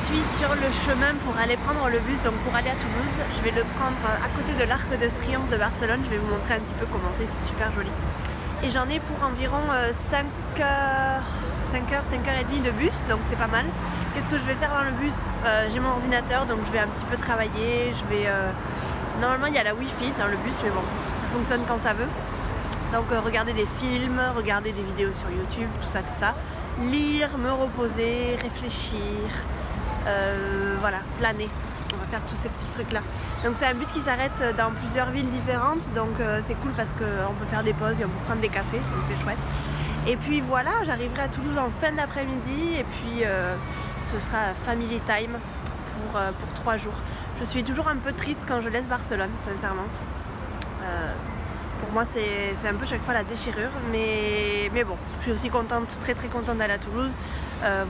suis sur le chemin pour aller prendre le bus, donc pour aller à Toulouse. Je vais le prendre à côté de l'Arc de Triomphe de Barcelone. Je vais vous montrer un petit peu comment c'est super joli. Et j'en ai pour environ 5 heures, 5h30 de bus, donc c'est pas mal. Qu'est-ce que je vais faire dans le bus? J'ai mon ordinateur, donc je vais un petit peu travailler. Normalement il y a la Wi-Fi dans le bus, mais bon, ça fonctionne quand ça veut. Donc regarder des films, regarder des vidéos sur YouTube, tout ça. Lire, me reposer, réfléchir, voilà, flâner. On va faire tous ces petits trucs là. Donc c'est un bus qui s'arrête dans plusieurs villes différentes, donc c'est cool parce qu'on peut faire des pauses et on peut prendre des cafés, donc c'est chouette. Et puis voilà, j'arriverai à Toulouse en fin d'après-midi et puis ce sera family time pour 3 jours. Je suis toujours un peu triste quand je laisse Barcelone, sincèrement. Pour moi c'est un peu chaque fois la déchirure, mais bon, je suis aussi contente, très contente d'aller à Toulouse,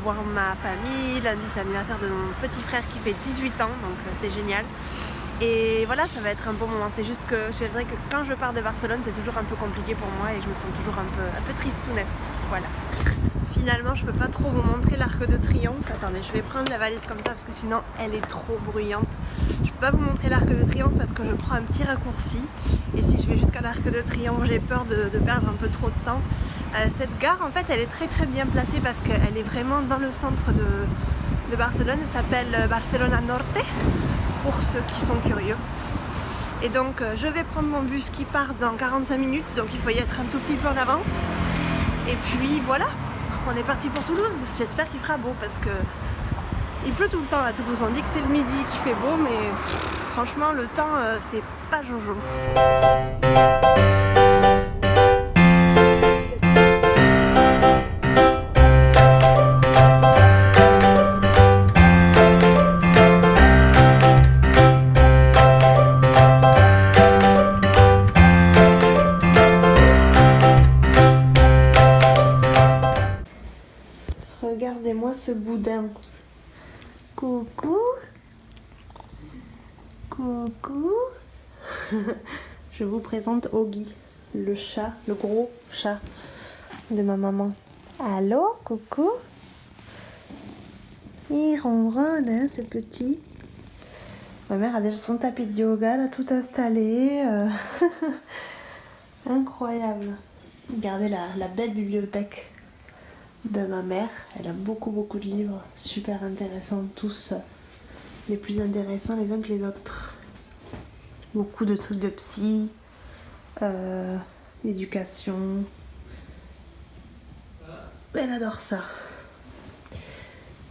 voir ma famille. Lundi c'est l'anniversaire de mon petit frère qui fait 18 ans, donc c'est génial. Et voilà, ça va être un bon moment. C'est juste que c'est vrai que quand je pars de Barcelone, c'est toujours un peu compliqué pour moi et je me sens toujours un peu triste tout net. Voilà. Finalement, je peux pas trop vous montrer l'Arc de Triomphe. Attendez, je vais prendre la valise comme ça parce que sinon elle est trop bruyante. Je peux pas vous montrer l'Arc de Triomphe parce que je prends un petit raccourci. Et si je vais jusqu'à l'Arc de Triomphe, j'ai peur de perdre un peu trop de temps. Cette gare, en fait, elle est très bien placée parce qu'elle est vraiment dans le centre de Barcelone. Elle s'appelle Barcelona Norte, pour ceux qui sont curieux. Et donc, je vais prendre mon bus qui part dans 45 minutes. Donc, il faut y être un tout petit peu en avance. Et puis, voilà. On est parti pour Toulouse. J'espère qu'il fera beau parce que il pleut tout le temps à Toulouse. On dit que c'est le midi qui fait beau, mais franchement le temps c'est pas jojo. Regardez-moi ce boudin. Coucou. Coucou. Je vous présente Oggy, le chat, le gros chat de ma maman. Allô, coucou. Il ronronne, hein, c'est petit. Ma mère a déjà son tapis de yoga, là, tout installé. Incroyable. Regardez la belle bibliothèque de ma mère. Elle a beaucoup de livres super intéressants, tous les plus intéressants les uns que les autres. Beaucoup de trucs de psy, d'éducation. Elle adore ça.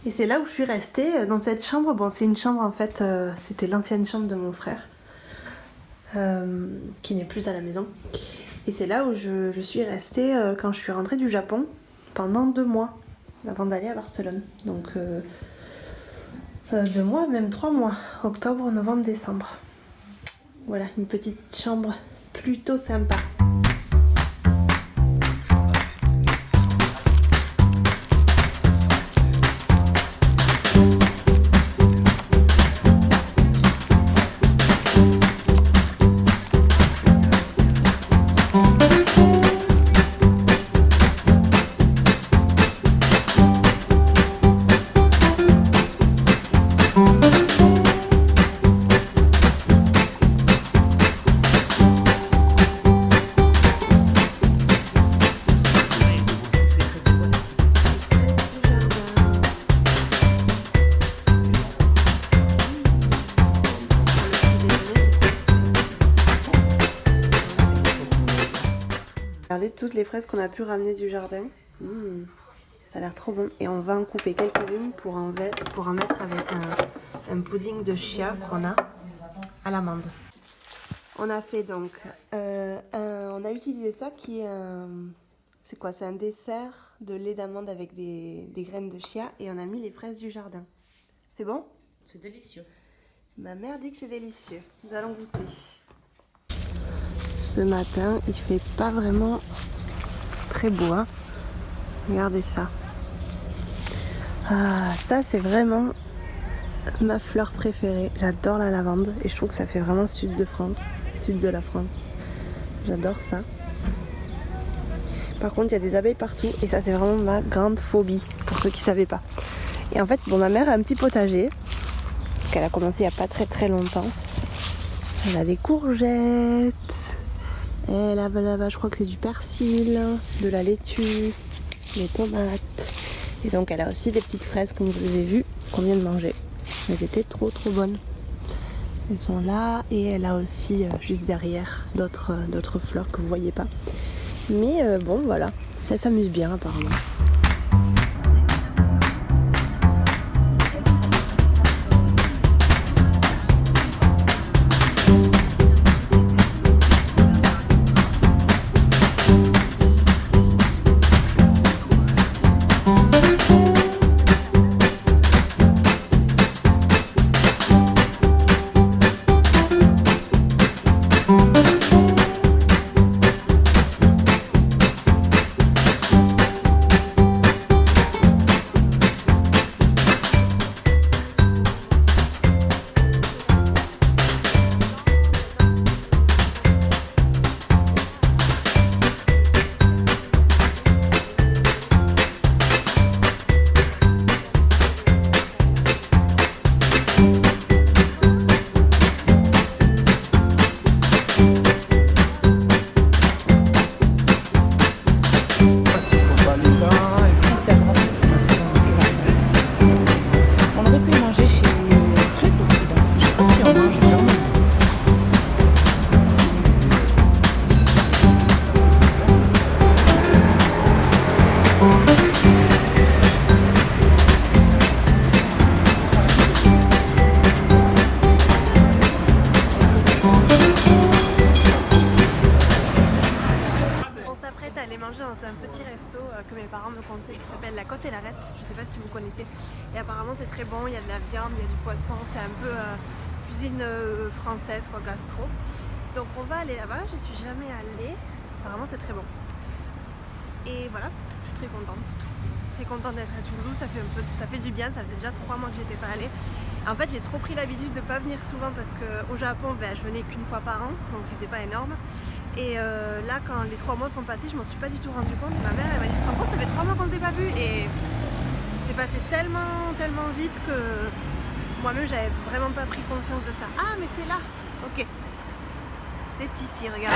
Et c'est là où je suis restée, dans cette chambre. Bon, c'est une chambre en fait, c'était l'ancienne chambre de mon frère, qui n'est plus à la maison. Et c'est là où je suis restée quand je suis rentrée du Japon pendant 2 mois avant d'aller à Barcelone. Donc 2 mois, même 3 mois, octobre, novembre, décembre. Voilà, une petite chambre plutôt sympa. Regardez toutes les fraises qu'on a pu ramener du jardin. Ça a l'air trop bon. Et on va en couper quelques-unes pour en mettre avec un pudding de chia qu'on a à l'amande. On a fait donc, on a utilisé ça qui est c'est quoi? C'est un dessert de lait d'amande avec des graines de chia et on a mis les fraises du jardin. C'est bon? C'est délicieux. Ma mère dit que c'est délicieux. Nous allons goûter. Ce matin, il fait pas vraiment très beau, hein. Regardez ça. Ah, ça c'est vraiment ma fleur préférée. J'adore la lavande et je trouve que ça fait vraiment sud de France, sud de la France. J'adore ça. Par contre, il y a des abeilles partout et ça c'est vraiment ma grande phobie pour ceux qui ne savaient pas. Et en fait, bon, ma mère a un petit potager, qu'elle a commencé il n'y a pas très longtemps. Elle a des courgettes, elle a là-bas, je crois que c'est du persil, de la laitue, des tomates. Et donc elle a aussi des petites fraises comme vous avez vu, qu'on vient de manger. Elles étaient trop bonnes. Elles sont là et elle a aussi juste derrière d'autres fleurs que vous voyez pas. Mais bon voilà, elle s'amuse bien apparemment. Que mes parents me conseillent qui s'appelle la Côte et l'Arête, je sais pas si vous connaissez, et apparemment c'est très bon, il y a de la viande, il y a du poisson, c'est un peu cuisine française quoi, gastro. Donc on va aller là-bas, je suis jamais allée, apparemment c'est très bon. Et voilà, je suis très contente d'être à Toulouse, ça fait du bien, ça faisait déjà 3 mois que j'étais pas allée. En fait j'ai trop pris l'habitude de pas venir souvent parce qu'au Japon je venais qu'une fois par an, donc c'était pas énorme. Et là quand les 3 mois sont passés, je m'en suis pas du tout rendu compte. Ma mère elle m'a dit, je te rends compte, ça fait 3 mois qu'on s'est pas vu, et c'est passé tellement vite que moi-même j'avais vraiment pas pris conscience de ça. Ah mais c'est là, ok, c'est ici, regarde.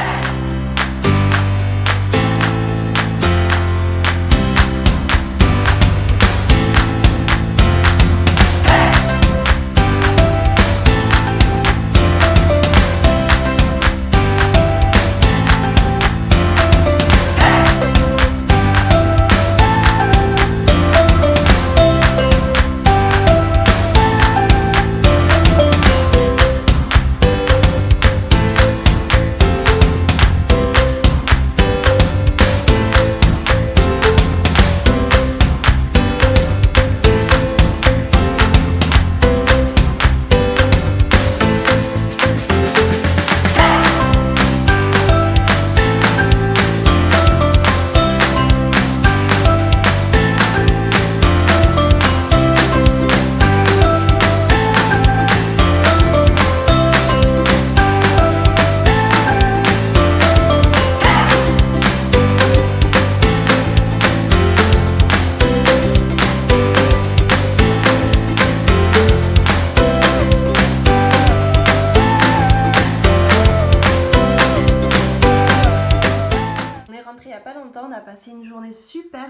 On a passé une journée super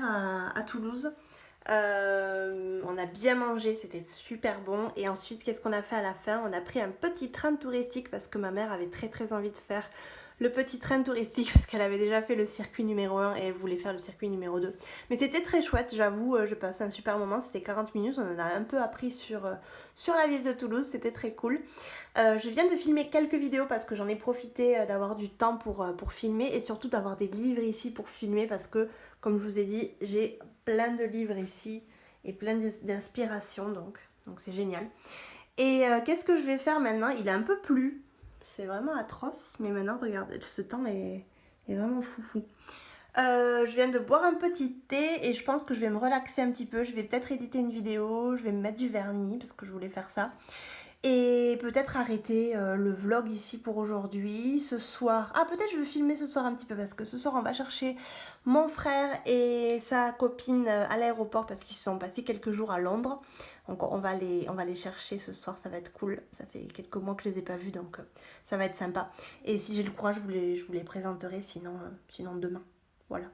à Toulouse. On a bien mangé, c'était super bon. Et ensuite, qu'est-ce qu'on a fait à la fin? On a pris un petit train touristique parce que ma mère avait très envie de faire le petit train touristique parce qu'elle avait déjà fait le circuit numéro 1 et elle voulait faire le circuit numéro 2. Mais c'était très chouette, j'avoue, je passais un super moment, c'était 40 minutes, on en a un peu appris sur la ville de Toulouse, c'était très cool. Je viens de filmer quelques vidéos parce que j'en ai profité d'avoir du temps pour filmer et surtout d'avoir des livres ici pour filmer parce que, comme je vous ai dit, j'ai plein de livres ici et plein d'inspiration, donc c'est génial. Et qu'est-ce que je vais faire maintenant? Il a un peu plu, c'est vraiment atroce, mais maintenant regardez, ce temps est vraiment foufou. Je viens de boire un petit thé et je pense que je vais me relaxer un petit peu. Je vais peut-être éditer une vidéo, je vais me mettre du vernis parce que je voulais faire ça. Et peut-être arrêter le vlog ici pour aujourd'hui. Ce soir, peut-être je vais filmer ce soir un petit peu parce que ce soir on va chercher mon frère et sa copine à l'aéroport parce qu'ils se sont passés quelques jours à Londres. Donc on va les chercher ce soir, ça va être cool. Ça fait quelques mois que je les ai pas vus, donc ça va être sympa. Et si j'ai le courage, je vous les présenterai, sinon demain. Voilà.